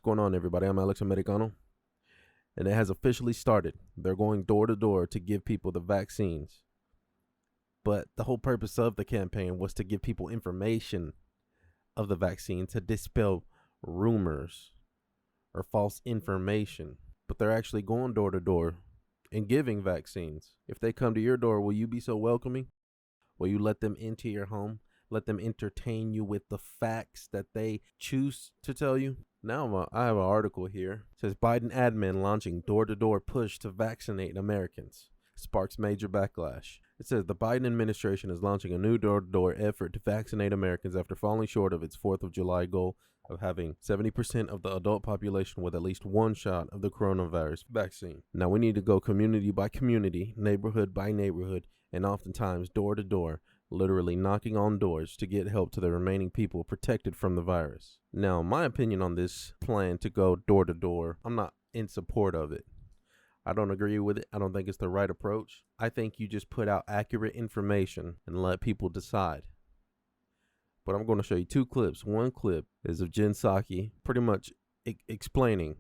going on, everybody? I'm Alex Americano, and it has officially started. They're going door to door to give people the vaccines. But the whole purpose of the campaign was to give people information of the vaccine, to dispel rumors or false information. But they're actually going door to door and giving vaccines. If they come to your door, will you be so welcoming? Will you let them into your home? Let them entertain you with the facts that they choose to tell you? Now I have an article here. It says Biden admin launching door-to-door push to vaccinate Americans. Sparks major backlash. It says the Biden administration is launching a new door-to-door effort to vaccinate Americans after falling short of its 4th of July goal of having 70% of the adult population with at least one shot of the coronavirus vaccine. Now we need to go community by community, neighborhood by neighborhood, and oftentimes door to door, literally knocking on doors to get help to the remaining people protected from the virus. Now, my opinion on this plan to go door to door, I'm not in support of it. I don't agree with it. I don't think it's the right approach. I think you just put out accurate information and let people decide. But I'm going to show you two clips. One clip is of Jen Psaki pretty much explaining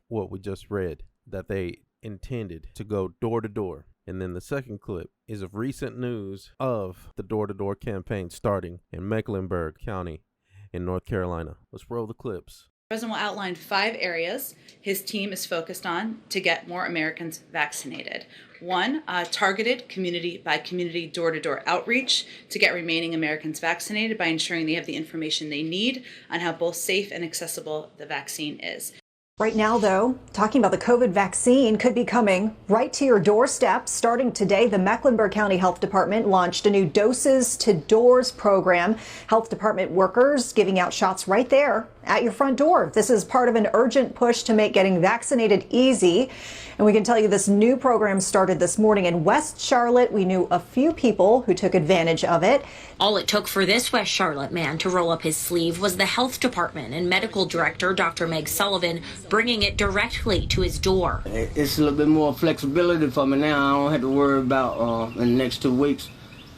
what we just read, that they intended to go door to door. And then the second clip is of recent news of the door-to-door campaign starting in Mecklenburg County in North Carolina. Let's roll the clips. The president will outline 5 areas his team is focused on to get more Americans vaccinated. 1, targeted community by community door-to-door outreach to get remaining Americans vaccinated by ensuring they have the information they need on how both safe and accessible the vaccine is. Right now, though, talking about the COVID vaccine could be coming right to your doorstep. Starting today, the Mecklenburg County Health Department launched a new Doses to Doors program. Health Department workers giving out shots right there at your front door. This is part of an urgent push to make getting vaccinated easy. And we can tell you this new program started this morning in West Charlotte. We knew a few people who took advantage of it. All it took for this West Charlotte man to roll up his sleeve was the health department and medical director, Dr. Meg Sullivan, bringing it directly to his door. It's a little bit more flexibility for me now. I don't have to worry about in the next 2 weeks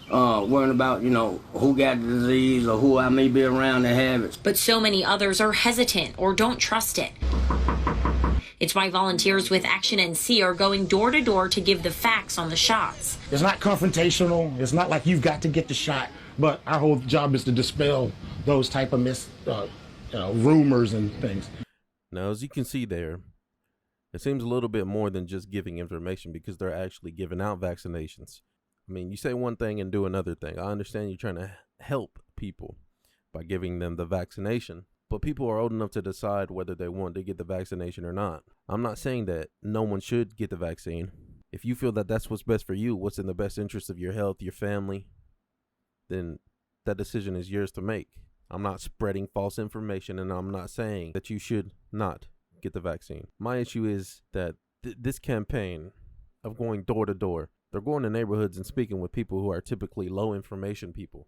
worrying about, who got the disease or who I may be around to have it. But so many others are hesitant or don't trust it. It's why volunteers with Action NC are going door to door to give the facts on the shots. It's not confrontational. It's not like you've got to get the shot, but our whole job is to dispel those type of rumors and things. Now, as you can see there, it seems a little bit more than just giving information because they're actually giving out vaccinations. I mean, you say one thing and do another thing. I understand you're trying to help people by giving them the vaccination, but people are old enough to decide whether they want to get the vaccination or not. I'm not saying that no one should get the vaccine. If you feel that that's what's best for you, what's in the best interest of your health, your family, then that decision is yours to make. I'm not spreading false information, and I'm not saying that you should not get the vaccine. My issue is that this campaign of going door to door, they're going to neighborhoods and speaking with people who are typically low information people,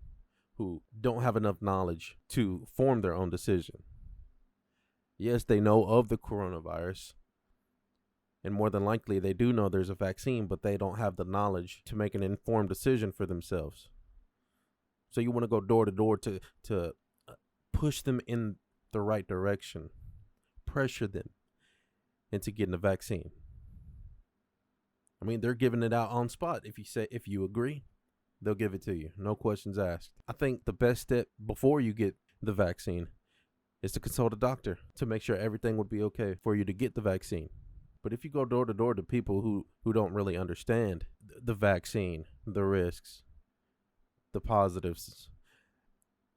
who don't have enough knowledge to form their own decision. Yes, they know of the coronavirus, and more than likely they do know there's a vaccine, but they don't have the knowledge to make an informed decision for themselves. So you want to go door to door to push them in the right direction, pressure them into getting the vaccine. I mean, they're giving it out on spot. If you agree, they'll give it to you. No questions asked. I think the best step before you get the vaccine is to consult a doctor to make sure everything would be okay for you to get the vaccine. But if you go door to door to people who don't really understand the vaccine, the risks, the positives,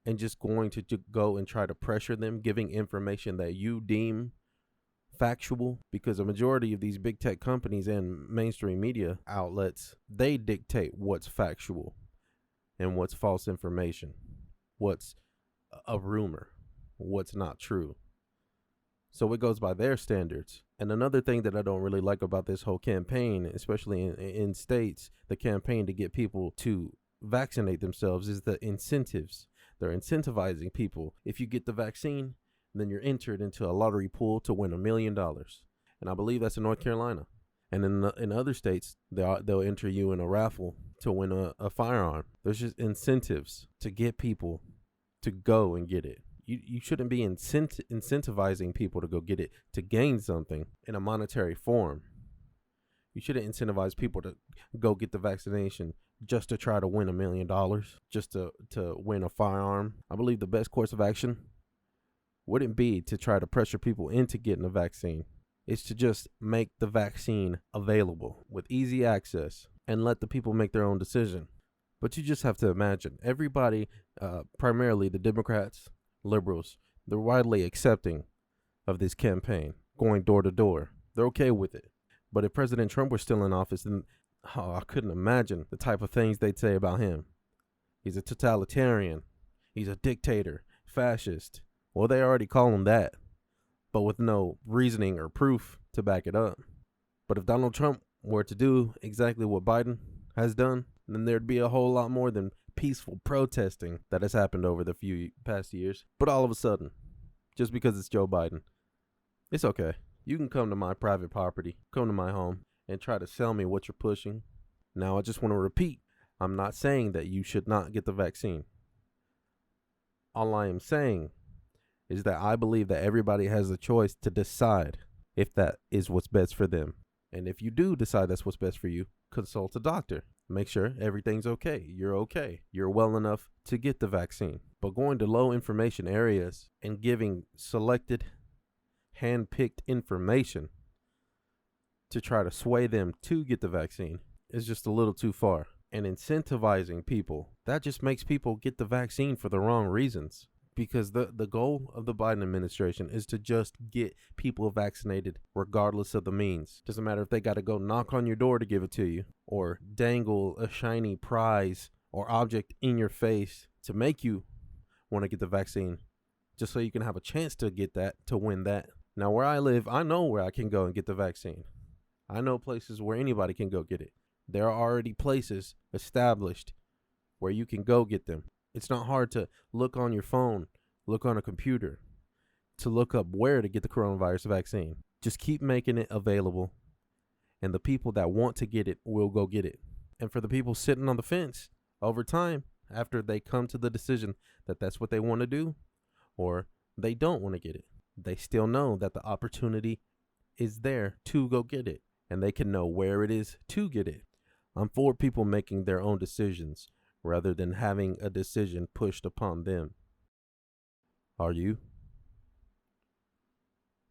and just going to go and try to pressure them, giving information that you deem factual, because a majority of these big tech companies and mainstream media outlets, they dictate what's factual and what's false information, what's a rumor, what's not true. So it goes by their standards. And another thing that I don't really like about this whole campaign, especially in states, the campaign to get people to vaccinate themselves, is the incentives. They're incentivizing people. If you get the vaccine, then you're entered into a lottery pool to win $1 million. And I believe that's in North Carolina. And in other states, they'll enter you in a raffle to win a firearm. There's just incentives to get people to go and get it. You shouldn't be incentivizing people to go get it to gain something in a monetary form. You shouldn't incentivize people to go get the vaccination just to try to win $1 million, just to win a firearm. I believe the best course of action wouldn't be to try to pressure people into getting a vaccine. It's to just make the vaccine available with easy access and let the people make their own decision. But you just have to imagine everybody, primarily the Democrats, liberals, they're widely accepting of this campaign, going door to door. They're okay with it. But if President Trump were still in office, then I couldn't imagine the type of things they'd say about him. He's a totalitarian. He's a dictator, fascist. Well, they already call him that, but with no reasoning or proof to back it up. But if Donald Trump were to do exactly what Biden has done, then there'd be a whole lot more than peaceful protesting that has happened over the few past years. But all of a sudden, just because it's Joe Biden, it's okay. You can come to my private property, come to my home, and try to sell me what you're pushing. Now, I just want to repeat, I'm not saying that you should not get the vaccine. All I am saying is that I believe that everybody has a choice to decide if that is what's best for them. And if you do decide that's what's best for you, consult a doctor. Make sure everything's okay. You're okay. You're well enough to get the vaccine. But going to low information areas and giving selected, hand-picked information to try to sway them to get the vaccine is just a little too far. And incentivizing people, that just makes people get the vaccine for the wrong reasons. Because the goal of the Biden administration is to just get people vaccinated regardless of the means. Doesn't matter if they got to go knock on your door to give it to you or dangle a shiny prize or object in your face to make you want to get the vaccine just so you can have a chance to get that, to win that. Now, where I live, I know where I can go and get the vaccine. I know places where anybody can go get it. There are already places established where you can go get them. It's not hard to look on your phone, look on a computer, to look up where to get the coronavirus vaccine. Just keep making it available, and the people that want to get it will go get it. And for the people sitting on the fence, over time, after they come to the decision that that's what they want to do, or they don't want to get it, they still know that the opportunity is there to go get it, and they can know where it is to get it. I'm for people making their own decisions, rather than having a decision pushed upon them. Are you?